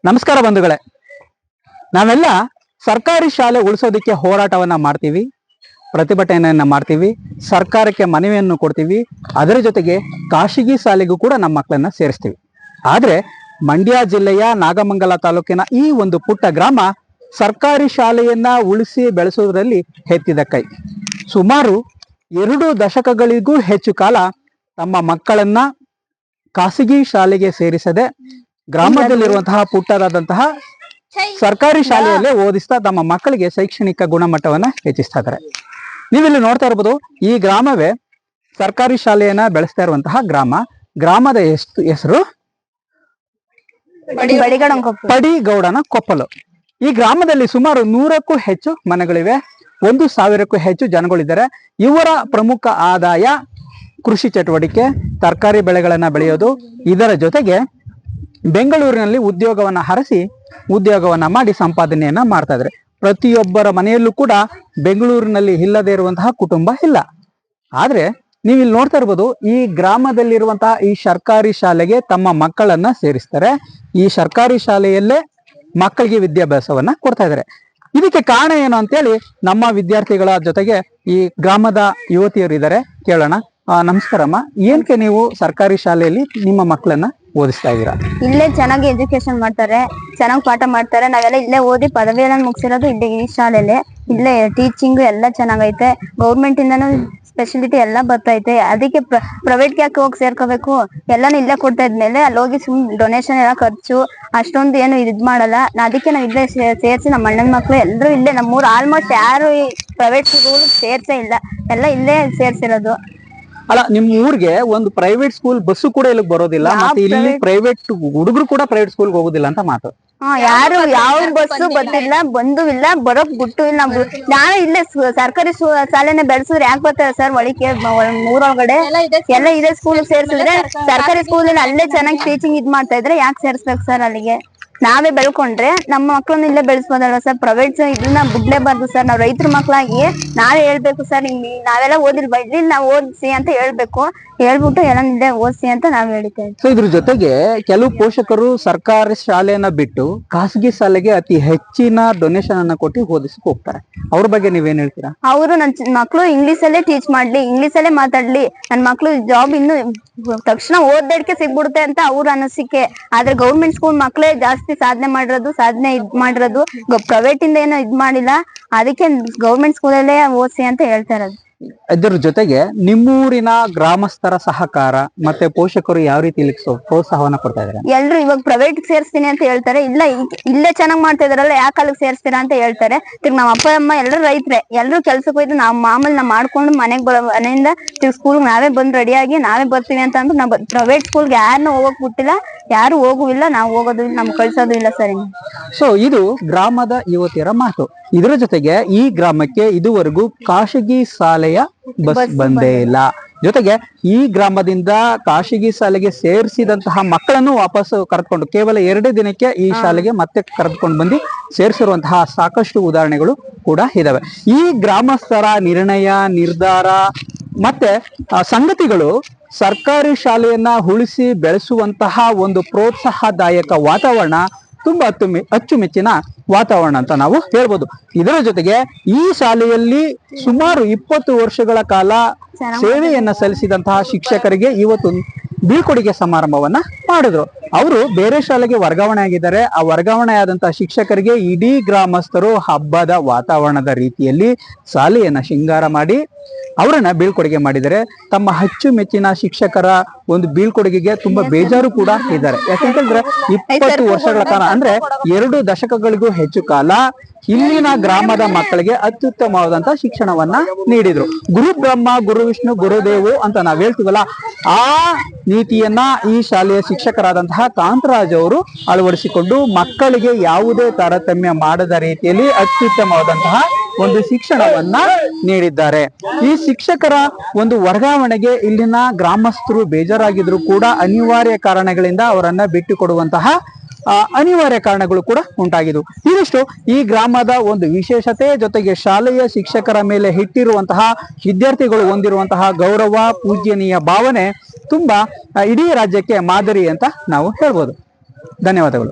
ನಮಸ್ಕಾರ ಬಂಧುಗಳೇ, ನಾವೆಲ್ಲ ಸರ್ಕಾರಿ ಶಾಲೆ ಉಳಿಸೋದಕ್ಕೆ ಹೋರಾಟವನ್ನ ಮಾಡ್ತೀವಿ, ಪ್ರತಿಭಟನೆಯನ್ನ ಮಾಡ್ತೀವಿ, ಸರ್ಕಾರಕ್ಕೆ ಮನವಿಯನ್ನು ಕೊಡ್ತೀವಿ. ಅದರ ಜೊತೆಗೆ ಖಾಸಗಿ ಶಾಲೆಗೂ ಕೂಡ ನಮ್ಮ ಮಕ್ಕಳನ್ನ ಸೇರಿಸ್ತೀವಿ. ಆದ್ರೆ ಮಂಡ್ಯ ಜಿಲ್ಲೆಯ ನಾಗಮಂಗಲ ತಾಲೂಕಿನ ಈ ಒಂದು ಪುಟ್ಟ ಗ್ರಾಮ ಸರ್ಕಾರಿ ಶಾಲೆಯನ್ನ ಉಳಿಸಿ ಬೆಳೆಸೋದ್ರಲ್ಲಿ ಎತ್ತಿದ ಕೈ. ಸುಮಾರು 2 ದಶಕಗಳಿಗೂ ಹೆಚ್ಚು ಕಾಲ ತಮ್ಮ ಮಕ್ಕಳನ್ನ ಖಾಸಗಿ ಶಾಲೆಗೆ ಸೇರಿಸದೆ ಗ್ರಾಮದಲ್ಲಿರುವಂತಹ ಪುಟ್ಟದಾದಂತಹ ಸರ್ಕಾರಿ ಶಾಲೆಯಲ್ಲೇ ಓದಿಸ್ತಾ ತಮ್ಮ ಮಕ್ಕಳಿಗೆ ಶೈಕ್ಷಣಿಕ ಗುಣಮಟ್ಟವನ್ನ ಹೆಚ್ಚಿಸ್ತಾ ಇದ್ದಾರೆ. ನೀವಿಲ್ಲಿ ನೋಡ್ತಾ ಇರ್ಬೋದು, ಈ ಗ್ರಾಮವೇ ಸರ್ಕಾರಿ ಶಾಲೆಯನ್ನ ಬೆಳೆಸ್ತಾ ಇರುವಂತಹ ಗ್ರಾಮ. ಗ್ರಾಮದ ಹೆಸರು ಪಡಿಗೌಡನ ಕೊಪ್ಪಲು. ಈ ಗ್ರಾಮದಲ್ಲಿ ಸುಮಾರು 100ಕ್ಕೂ ಹೆಚ್ಚು ಮನೆಗಳಿವೆ, 1000ಕ್ಕೂ ಹೆಚ್ಚು ಜನಗಳಿದ್ದಾರೆ. ಇವರ ಪ್ರಮುಖ ಆದಾಯ ಕೃಷಿ ಚಟುವಟಿಕೆ, ತರಕಾರಿ ಬೆಳೆಗಳನ್ನ ಬೆಳೆಯೋದು. ಇದರ ಜೊತೆಗೆ ಬೆಂಗಳೂರಿನಲ್ಲಿ ಉದ್ಯೋಗವನ್ನ ಹರಸಿ ಉದ್ಯೋಗವನ್ನ ಮಾಡಿ ಸಂಪಾದನೆಯನ್ನ ಮಾಡ್ತಾ ಇದ್ದಾರೆ. ಪ್ರತಿಯೊಬ್ಬರ ಮನೆಯಲ್ಲೂ ಕೂಡ ಬೆಂಗಳೂರಿನಲ್ಲಿ ಇಲ್ಲದೆ ಇರುವಂತಹ ಕುಟುಂಬ ಇಲ್ಲ. ಆದ್ರೆ ನೀವಿಲ್ಲಿ ನೋಡ್ತಾ ಇರ್ಬೋದು, ಈ ಗ್ರಾಮದಲ್ಲಿರುವಂತಹ ಈ ಸರ್ಕಾರಿ ಶಾಲೆಗೆ ತಮ್ಮ ಮಕ್ಕಳನ್ನ ಸೇರಿಸ್ತಾರೆ. ಈ ಸರ್ಕಾರಿ ಶಾಲೆಯಲ್ಲೇ ಮಕ್ಕಳಿಗೆ ವಿದ್ಯಾಭ್ಯಾಸವನ್ನ ಕೊಡ್ತಾ ಇದ್ದಾರೆ. ಇದಕ್ಕೆ ಕಾರಣ ಏನು ಅಂತೇಳಿ ನಮ್ಮ ವಿದ್ಯಾರ್ಥಿಗಳ ಜೊತೆಗೆ ಈ ಗ್ರಾಮದ ಯುವತಿಯರು ಇದ್ದಾರೆ, ಕೇಳೋಣ. ನಮಸ್ಕಾರಮ್ಮ, ಏನಕ್ಕೆ ನೀವು ಸರ್ಕಾರಿ ಶಾಲೆಯಲ್ಲಿ ನಿಮ್ಮ ಮಕ್ಕಳನ್ನ ಓದಿಸ್ತಾ ಇದ್ದೀರಾ? ಇಲ್ಲೇ ಚೆನ್ನಾಗಿ ಎಜುಕೇಶನ್ ಮಾಡ್ತಾರೆ, ಚೆನ್ನಾಗಿ ಪಾಠ ಮಾಡ್ತಾರೆ. ನಾವೆಲ್ಲ ಇಲ್ಲೇ ಓದಿ ಪದವಿಯನ್ನ ಮುಗಿಸಿರೋದು ಇಲ್ಲೇ ಈ ಶಾಲೆಯಲ್ಲಿ. ಇಲ್ಲೇ ಟೀಚಿಂಗ್ ಎಲ್ಲ ಚೆನ್ನಾಗೈತೆ. ಗೌರ್ಮೆಂಟ್ ಇಂದಾನು ಸ್ಪೆಷಾಲಿಟಿ ಎಲ್ಲ ಬರ್ತೈತೆ. ಅದಕ್ಕೆ ಪ್ರೈವೇಟ್ಗೆ ಯಾಕೆ ಹೋಗಿ ಸೇರ್ಕೋಬೇಕು? ಎಲ್ಲಾನು ಇಲ್ಲೇ ಕೊಡ್ತಾ ಇದ್ಮೇಲೆ ಅಲ್ಲಿ ಹೋಗಿ ಡೊನೇಷನ್ ಎಲ್ಲ ಖರ್ಚು ಅಷ್ಟೊಂದು ಏನು ಇದ್ ಮಾಡಲ್ಲ. ಅದಕ್ಕೆ ನಾವು ಇಲ್ಲೇ ಸೇರ್ಸಿ ನಮ್ಮ ಅಣ್ಣನ ಮಕ್ಳು ಎಲ್ಲರೂ ಇಲ್ಲೇ, ನಮ್ಮೂರು ಆಲ್ಮೋಸ್ಟ್ ಯಾರು ಈ ಪ್ರೈವೇಟ್ ಸ್ಕೂಲ್ ಸೇರ್ಸೇ ಇಲ್ಲ, ಎಲ್ಲ ಇಲ್ಲೇ ಸೇರ್ಸಿರೋದು. ಅಲ್ಲ, ನಿಮ್ ಊರಿಗೆ ಒಂದು ಪ್ರೈವೇಟ್ ಸ್ಕೂಲ್ ಬಸ್ಸು ಕೂಡ ಇಲ್ಲಿ ಬರೋದಿಲ್ಲ, ಮತ್ತೆ ಇಲ್ಲಿ ಪ್ರೈವೇಟ್ ಹುಡುಗರು ಕೂಡ ಪ್ರೈವೇಟ್ ಸ್ಕೂಲ್ ಹೋಗೋದಿಲ್ಲ ಅಂತ ಮಾತು. ಯಾರು ಯಾವ ಬಸ್ಸು ಬಂದಿಲ್ಲ, ಬಂದು ಇಲ್ಲ, ಬರೋಕ್ ಬಿಟ್ಟು ಇಲ್ಲ. ನಾನು ಇಲ್ಲೇ ಸರ್ಕಾರಿ ಶಾಲೆನ ಬೆಳೆಸಿದ್ರೆ ಯಾಕೆ ಬರ್ತಾರೆ ಸರ್? ಒಳಗೆ ಊರೊಳಗಡೆ ಎಲ್ಲ ಇದೆ ಸ್ಕೂಲ್ ಸೇರ್ಸಿದ್ರೆ ಸರ್ಕಾರಿ ಸ್ಕೂಲ್ ಅಲ್ಲೇ ಚೆನ್ನಾಗಿ ಟೀಚಿಂಗ್ ಇದ್ ಮಾಡ್ತಾ ಇದ್ರೆ ಯಾಕೆ ಸೇರ್ಸ್ಬೇಕು ಸರ್? ಅಲ್ಲಿಗೆ ನಾವೇ ಬೆಳ್ಕೊಂಡ್ರೆ ನಮ್ಮ ಮಕ್ಳನ್ನ ಇಲ್ಲೇ ಬೆಳೆಸ್ಬೋದಲ್ವ ಸರ್? ಪ್ರೈವೇಟ್ ಇದನ್ನ ಬಿಡ್ಲೇಬಾರ್ದು ಸರ್. ನಾವ್ ರೈತರ ಮಕ್ಳಾಗಿ ನಾವೇ ಹೇಳ್ಬೇಕು ಸರ್, ನಾವೆಲ್ಲ ಓದಿಲ್ವಾ, ಇಲ್ಲಿ ನಾವ್ ಓದಿಸಿ ಅಂತ ಹೇಳ್ಬೇಕು. ಹೇಳ್ಬಿಟ್ಟು ಎಲ್ಲ ಇಲ್ಲೇ ಓದಿಸಿ ಅಂತ ನಾವ್ ಹೇಳ್ತೇವೆ. ಸೊ ಇದ್ರ ಜೊತೆಗೆ ಕೆಲವು ಪೋಷಕರು ಸರ್ಕಾರಿ ಶಾಲೆಯನ್ನ ಬಿಟ್ಟು ಖಾಸಗಿ ಶಾಲೆಗೆ ಅತಿ ಹೆಚ್ಚಿನ ಡೊನೇಷನ್ ಅನ್ನ ಕೊಟ್ಟು ಓದಿಸಕ್ ಹೋಗ್ತಾರೆ. ಅವ್ರ ಬಗ್ಗೆ ನೀವೇನ್ ಹೇಳ್ತೀರಾ? ಅವರು ನನ್ ಮಕ್ಳು ಇಂಗ್ಲಿಷ್ ಅಲ್ಲೇ ಟೀಚ್ ಮಾಡ್ಲಿ, ಇಂಗ್ಲಿಷ್ ಅಲ್ಲೇ ಮಾತಾಡ್ಲಿ, ನನ್ ಮಕ್ಳು ಜಾಬ್ ಇನ್ನು ತಕ್ಷಣ ಓದ್ದಕ್ಕೆ ಸಿಗ್ಬಿಡುತ್ತೆ ಅಂತ ಅವ್ರ ಅನಿಸಿಕೆ. ಆದ್ರೆ ಗೌರ್ಮೆಂಟ್ ಸ್ಕೂಲ್ ಮಕ್ಳೇ ಜಾಸ್ತಿ ಸಾಧನೆ ಮಾಡಿರೋದು ಪ್ರೈವೇಟ್ ಇಂದ ಏನೋ ಇದ್ ಮಾಡಿಲ್ಲ. ಅದಕ್ಕೆ ಗೌರ್ಮೆಂಟ್ ಸ್ಕೂಲಲ್ಲೇ ಓದಿಸಿ ಅಂತ ಹೇಳ್ತಾ ಇರೋದು. ಇದರ ಜೊತೆಗೆ ನಿಮ್ಮೂರಿನ ಗ್ರಾಮಸ್ಥರ ಸಹಕಾರ ಮತ್ತೆ ಪೋಷಕರು ಯಾವ ರೀತಿ ಪ್ರೋತ್ಸಾಹವನ್ನ ಕೊಡ್ತಾ ಇದ್ದಾರೆ? ಎಲ್ರು ಇವಾಗ ಪ್ರೈವೇಟ್ ಸೇರಿಸ್ತೀನಿ ಅಂತ ಹೇಳ್ತಾರೆ. ಇಲ್ಲ ಇಲ್ಲೇ ಚೆನ್ನಾಗ್ ಮಾಡ್ತಾ ಇದಾರಲ್ಲ, ಯಾಕೆ ಅಲ್ಲಿಗೆ ಸೇರಿಸ್ತೀರಾ ಅಂತ ಹೇಳ್ತಾರೆ. ನಮ್ಮ ಅಪ್ಪ ಅಮ್ಮ ಎಲ್ಲರೂ ರೈತರೇ, ಎಲ್ರು ಕೆಲ್ಸಕ್ಕೆ ಹೋಯ್ತು ನಾವು ಮಾಮೂಲಿ ನಾವು ಮಾಡ್ಕೊಂಡು ಮನೆಯಿಂದ ಸ್ಕೂಲ್ ನಾವೇ ಬಂದ್ ರೆಡಿಯಾಗಿ ನಾವೇ ಬರ್ತೀವಿ ಅಂತ ಅಂದ್ಬಿಟ್ಟು ನಾವು ಪ್ರೈವೇಟ್ ಸ್ಕೂಲ್ಗೆ ಯಾರನ್ನೂ ಹೋಗಕ್ ಬಿಟ್ಟಿಲ್ಲ, ಯಾರು ಹೋಗುವಿಲ್ಲ, ನಾವು ಹೋಗೋದು ಇಲ್ಲ, ನಮ್ಗೆ ಕಳ್ಸೋದು ಇಲ್ಲ ಸರಿ. ಸೊ ಇದು ಗ್ರಾಮದ ಯುವತಿಯರ ಮಾತು. ಇದರ ಜೊತೆಗೆ ಈ ಗ್ರಾಮಕ್ಕೆ ಇದುವರೆಗೂ ಖಾಸಗಿ ಶಾಲೆಯ ಬಸ್ ಬಂದೇ ಇಲ್ಲ. ಜೊತೆಗೆ ಈ ಗ್ರಾಮದಿಂದ ಖಾಸಗಿ ಶಾಲೆಗೆ ಸೇರಿಸಿದಂತಹ ಮಕ್ಕಳನ್ನು ವಾಪಸ್ ಕರೆದುಕೊಂಡು ಕೇವಲ 2 ದಿನಕ್ಕೆ ಈ ಶಾಲೆಗೆ ಮತ್ತೆ ಕರೆದುಕೊಂಡು ಬಂದು ಸೇರಿಸಿರುವಂತಹ ಸಾಕಷ್ಟು ಉದಾಹರಣೆಗಳು ಕೂಡ ಇದಾವೆ. ಈ ಗ್ರಾಮಸ್ಥರ ನಿರ್ಧಾರ ಮತ್ತೆ ಸಂಗತಿಗಳು ಸರ್ಕಾರಿ ಶಾಲೆಯನ್ನ ಉಳಿಸಿ ಬೆಳೆಸುವಂತಹ ಒಂದು ಪ್ರೋತ್ಸಾಹದಾಯಕ ವಾತಾವರಣ ತುಂಬಾ ಅಚ್ಚುಮೆಚ್ಚಿನ ವಾತಾವರಣ ಅಂತ ನಾವು ಹೇಳ್ಬೋದು. ಇದರ ಜೊತೆಗೆ ಈ ಶಾಲೆಯಲ್ಲಿ ಸುಮಾರು 20 ವರ್ಷಗಳ ಕಾಲ ಸೇವೆಯನ್ನ ಸಲ್ಲಿಸಿದಂತಹ ಶಿಕ್ಷಕರಿಗೆ ಇವತ್ತು ಬೀಳ್ಕೊಡುಗೆ ಸಮಾರಂಭವನ್ನ ಮಾಡಿದ್ರು. ಅವರು ಬೇರೆ ಶಾಲೆಗೆ ವರ್ಗಾವಣೆ ಆಗಿದ್ದಾರೆ. ಆ ವರ್ಗಾವಣೆ ಆದಂತಹ ಶಿಕ್ಷಕರಿಗೆ ಇಡೀ ಗ್ರಾಮಸ್ಥರು ಹಬ್ಬದ ವಾತಾವರಣದ ರೀತಿಯಲ್ಲಿ ಶಾಲೆಯನ್ನ ಶೃಂಗಾರ ಮಾಡಿ ಅವರನ್ನ ಬೀಳ್ಕೊಡುಗೆ ಮಾಡಿದರೆ. ತಮ್ಮ ಅಚ್ಚುಮೆಚ್ಚಿನ ಶಿಕ್ಷಕರ ಒಂದು ಬೀಳ್ಕೊಡುಗೆಗೆ ತುಂಬಾ ಬೇಜಾರು ಕೂಡ ಇದ್ದಾರೆ. ಯಾಕೆಂತಂದ್ರೆ 20 ವರ್ಷಗಳ ಕಾಲ ಅಂದ್ರೆ 2 ದಶಕಗಳಿಗೂ ಹೆಚ್ಚು ಕಾಲ ಇಲ್ಲಿನ ಗ್ರಾಮದ ಮಕ್ಕಳಿಗೆ ಅತ್ಯುತ್ತಮವಾದಂತಹ ಶಿಕ್ಷಣವನ್ನ ನೀಡಿದ್ರು. ಗುರು ಬ್ರಹ್ಮ ಗುರು ವಿಷ್ಣು ಗುರುದೇವು ಅಂತ ನಾವ್ ಹೇಳ್ತೀವಲ್ಲ, ಆ ನೀತಿಯನ್ನ ಈ ಶಾಲೆಯ ಶಿಕ್ಷಕರಾದಂತಹ ಕಾಂತರಾಜ್ ಅವರು ಅಳವಡಿಸಿಕೊಂಡು ಮಕ್ಕಳಿಗೆ ಯಾವುದೇ ತಾರತಮ್ಯ ಮಾಡದ ರೀತಿಯಲ್ಲಿ ಅತ್ಯುತ್ತಮವಾದಂತಹ ಒಂದು ಶಿಕ್ಷಣವನ್ನ ನೀಡಿದ್ದಾರೆ. ಈ ಶಿಕ್ಷಕರ ಒಂದು ವರ್ಗಾವಣೆಗೆ ಇಲ್ಲಿನ ಗ್ರಾಮಸ್ಥರು ಬೇಜಾರಾಗಿದ್ರು ಕೂಡ ಅನಿವಾರ್ಯ ಕಾರಣಗಳಿಂದ ಅವರನ್ನ ಬಿಟ್ಟು ಕೊಡುವಂತಹ ಅನಿವಾರ್ಯ ಕಾರಣಗಳು ಕೂಡ ಉಂಟಾಗಿದ್ವು. ಇದಿಷ್ಟು ಈ ಗ್ರಾಮದ ಒಂದು ವಿಶೇಷತೆ. ಜೊತೆಗೆ ಶಾಲೆಯ ಶಿಕ್ಷಕರ ಮೇಲೆ ಇಟ್ಟಿರುವಂತಹ ವಿದ್ಯಾರ್ಥಿಗಳು ಹೊಂದಿರುವಂತಹ ಗೌರವ, ಪೂಜ್ಯನೀಯ ಭಾವನೆ ತುಂಬಾ ಇಡೀ ರಾಜ್ಯಕ್ಕೆ ಮಾದರಿ ಅಂತ ನಾವು ಹೇಳ್ಬೋದು. ಧನ್ಯವಾದಗಳು.